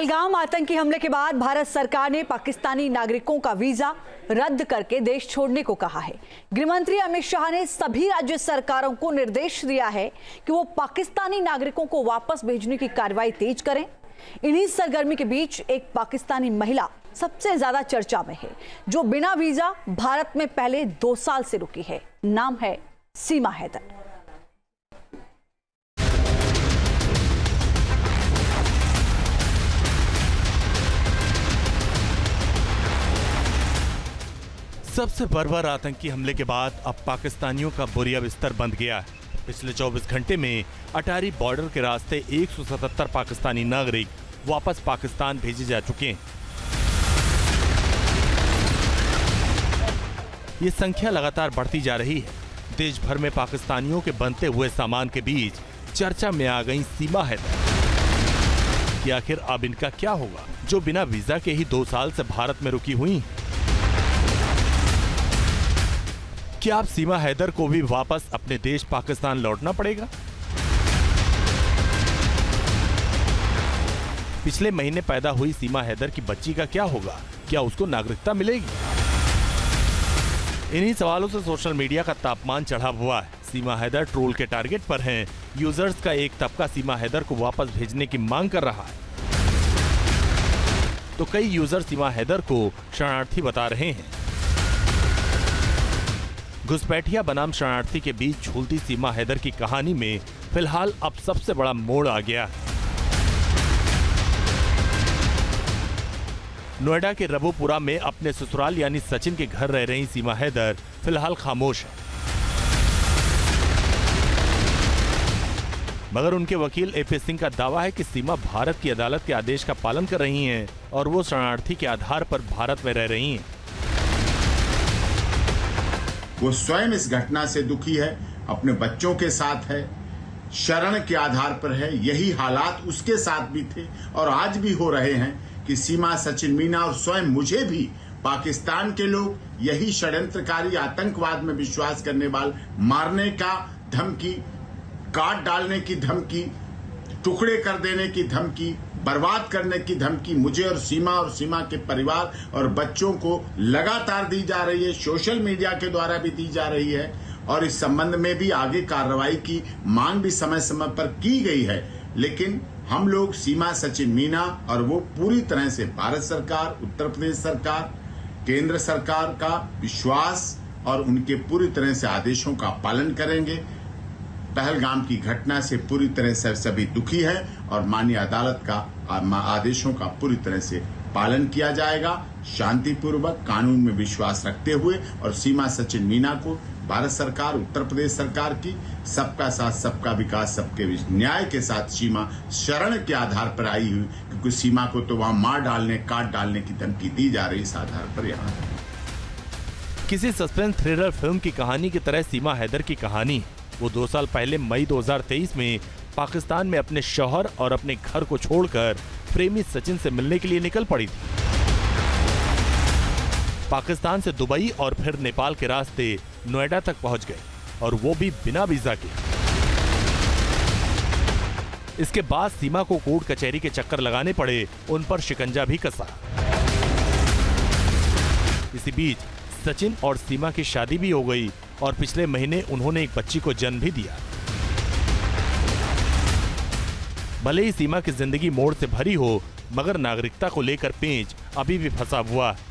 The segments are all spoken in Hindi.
पहलगाम आतंकी हमले के बाद भारत सरकार ने पाकिस्तानी नागरिकों का वीजा रद्द करके देश छोड़ने को कहा है। गृहमंत्री अमित शाह ने सभी राज्य सरकारों को निर्देश दिया है कि वो पाकिस्तानी नागरिकों को वापस भेजने की कार्रवाई तेज करें। इन्हीं सरगर्मी के बीच एक पाकिस्तानी महिला सबसे ज्यादा चर्चा में है, जो बिना वीजा भारत में पहले 2 साल से रुकी है। नाम है सीमा हैदर। सबसे बर्बर आतंकी हमले के बाद अब पाकिस्तानियों का बोरिया बिस्तर बंद गया है। पिछले 24 घंटे में अटारी बॉर्डर के रास्ते 177 पाकिस्तानी नागरिक वापस पाकिस्तान भेजे जा चुके हैं। ये संख्या लगातार बढ़ती जा रही है। देश भर में पाकिस्तानियों के बनते हुए सामान के बीच चर्चा में आ गई सीमा हैदर कि आखिर अब इनका क्या होगा, जो बिना वीजा के ही 2 साल से भारत में रुकी हुई। क्या अब सीमा हैदर को भी वापस अपने देश पाकिस्तान लौटना पड़ेगा? पिछले महीने पैदा हुई सीमा हैदर की बच्ची का क्या होगा? क्या उसको नागरिकता मिलेगी? इन्हीं सवालों से सोशल मीडिया का तापमान चढ़ा हुआ है। सीमा हैदर ट्रोल के टारगेट पर हैं। यूजर्स का एक तबका सीमा हैदर को वापस भेजने की मांग कर रहा है, तो कई यूजर सीमा हैदर को शरणार्थी बता रहे हैं। घुसपैठिया बनाम शरणार्थी के बीच झूलती सीमा हैदर की कहानी में फिलहाल अब सबसे बड़ा मोड़ आ गया। नोएडा के रबुपुरा में अपने ससुराल यानी सचिन के घर रह रही सीमा हैदर फिलहाल खामोश है, मगर उनके वकील एपी सिंह का दावा है कि सीमा भारत की अदालत के आदेश का पालन कर रही हैं और वो शरणार्थी के आधार पर भारत में रह रही हैं। वो स्वयं इस घटना से दुखी है, अपने बच्चों के साथ है, शरण के आधार पर है। यही हालात उसके साथ भी थे और आज भी हो रहे हैं कि सीमा, सचिन, मीना और स्वयं मुझे भी पाकिस्तान के लोग यही षड्यंत्रकारी आतंकवाद में विश्वास करने वाले मारने का धमकी, काट डालने की धमकी, टुकड़े कर देने की धमकी, बर्बाद करने की धमकी मुझे और सीमा के परिवार और बच्चों को लगातार दी जा रही है। सोशल मीडिया के द्वारा भी दी जा रही है और इस संबंध में भी आगे कार्रवाई की मांग भी समय समय पर की गई है। लेकिन हम लोग सीमा, सचिन, मीना और वो पूरी तरह से भारत सरकार, उत्तर प्रदेश सरकार, केंद्र सरकार का विश्वास और उनके पूरी तरह से आदेशों का पालन करेंगे। पहलगाम की घटना से पूरी तरह से सभी दुखी है और माननीय अदालत का आदेशों का पूरी तरह से पालन किया जाएगा, शांतिपूर्वक, कानून में विश्वास रखते हुए। और सीमा, सचिन, मीना को भारत सरकार, उत्तर प्रदेश सरकार की सबका साथ, सबका विकास, सबके न्याय के साथ सीमा शरण के आधार पर आई हुई, क्योंकि सीमा को तो वहां मार डालने, काट डालने की धमकी दी जा रही, इस आधार पर यहाँ किसी सस्पेंस थ्रिलर फिल्म की कहानी की तरह सीमा हैदर की कहानी। वो 2 साल पहले मई 2023 में पाकिस्तान में अपने शौहर और अपने घर को छोड़कर प्रेमी सचिन से मिलने के लिए निकल पड़ी थी। पाकिस्तान से दुबई और फिर नेपाल के रास्ते नोएडा तक पहुंच गए, और वो भी बिना वीजा के। इसके बाद सीमा को कोर्ट कचहरी के चक्कर लगाने पड़े, उन पर शिकंजा भी कसा। इसी बीच सचिन और सीमा की शादी भी हो गई और पिछले महीने उन्होंने एक बच्ची को जन्म भी दिया। भले ही सीमा की जिंदगी मोड़ से भरी हो, मगर नागरिकता को लेकर पेंच अभी भी फंसा हुआ है।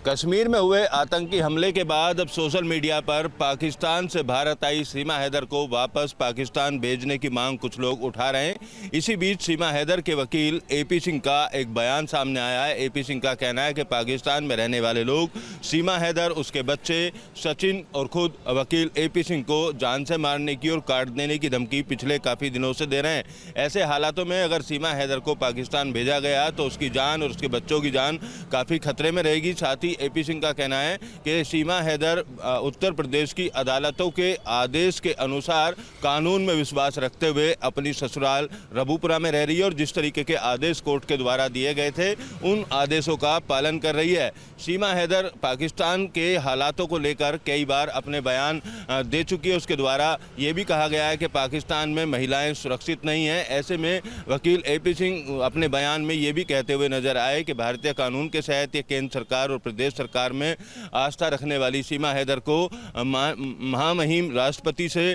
कश्मीर में हुए आतंकी हमले के बाद अब सोशल मीडिया पर पाकिस्तान से भारत आई सीमा हैदर को वापस पाकिस्तान भेजने की मांग कुछ लोग उठा रहे हैं। इसी बीच सीमा हैदर के वकील एपी सिंह का एक बयान सामने आया है। एपी सिंह का कहना है कि पाकिस्तान में रहने वाले लोग सीमा हैदर, उसके बच्चे, सचिन और खुद वकील एपी सिंह को जान से मारने की और काट देने की धमकी पिछले काफ़ी दिनों से दे रहे हैं। ऐसे हालातों में अगर सीमा हैदर को पाकिस्तान भेजा गया तो उसकी जान और उसके बच्चों की जान काफ़ी खतरे में रहेगी। साथ ही वकील एपी सिंह का कहना है कि सीमा हैदर उत्तर प्रदेश की अदालतों के आदेश के अनुसार कानून में विश्वास रखते हुए अपनी ससुराल रबूपुरा में रह रही है और जिस तरीके के आदेश कोर्ट के द्वारा दिए गए थे उन आदेशों का पालन कर रही है। सीमा हैदर पाकिस्तान के हालातों को लेकर कई बार अपने बयान दे चुकी है। उसके द्वारा ये भी कहा गया है कि पाकिस्तान में महिलाएं सुरक्षित नहीं हैं। ऐसे में वकील एपी सिंह अपने बयान में ये भी कहते हुए नजर आए कि भारतीय कानून के तहत ये केंद्र सरकार और प्रदेश सरकार में आस्था रखने वाली सीमा हैदर को महामहिम राष्ट्रपति से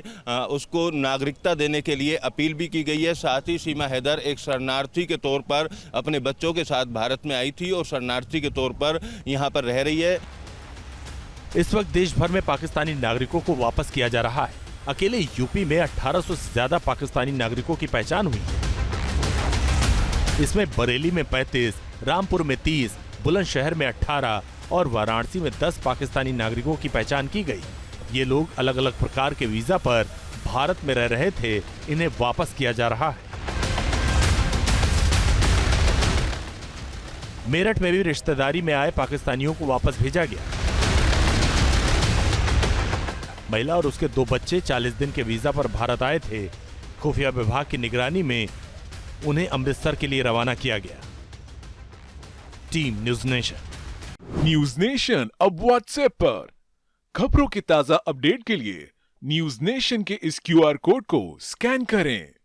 उसको नागरिकता देने के लिए अपील भी की गई है। साथ ही सीमा हैदर एक शरणार्थी के तौर पर अपने बच्चों के साथ भारत में आई थी और शरणार्थी के तौर पर यहाँ पर रह रही है। इस वक्त देश भर में पाकिस्तानी नागरिकों को वापस किया जा रहा है। अकेले यूपी में 1800 से ज्यादा पाकिस्तानी नागरिकों की पहचान हुई है। इसमें बरेली में 35, रामपुर में 30, बुलंदशहर में 18 और वाराणसी में 10 पाकिस्तानी नागरिकों की पहचान की गई। ये लोग अलग अलग प्रकार के वीजा पर भारत में रह रहे थे, इन्हें वापस किया जा रहा है। मेरठ में भी रिश्तेदारी में आए पाकिस्तानियों को वापस भेजा गया। महिला और उसके 2 बच्चे 40 दिन के वीजा पर भारत आए थे। खुफिया विभाग की निगरानी में उन्हें अमृतसर के लिए रवाना किया गया। Team news nation. News nation अब व्हाट्सएप पर खबरों की ताजा अपडेट के लिए न्यूज नेशन के इस QR कोड को स्कैन करें।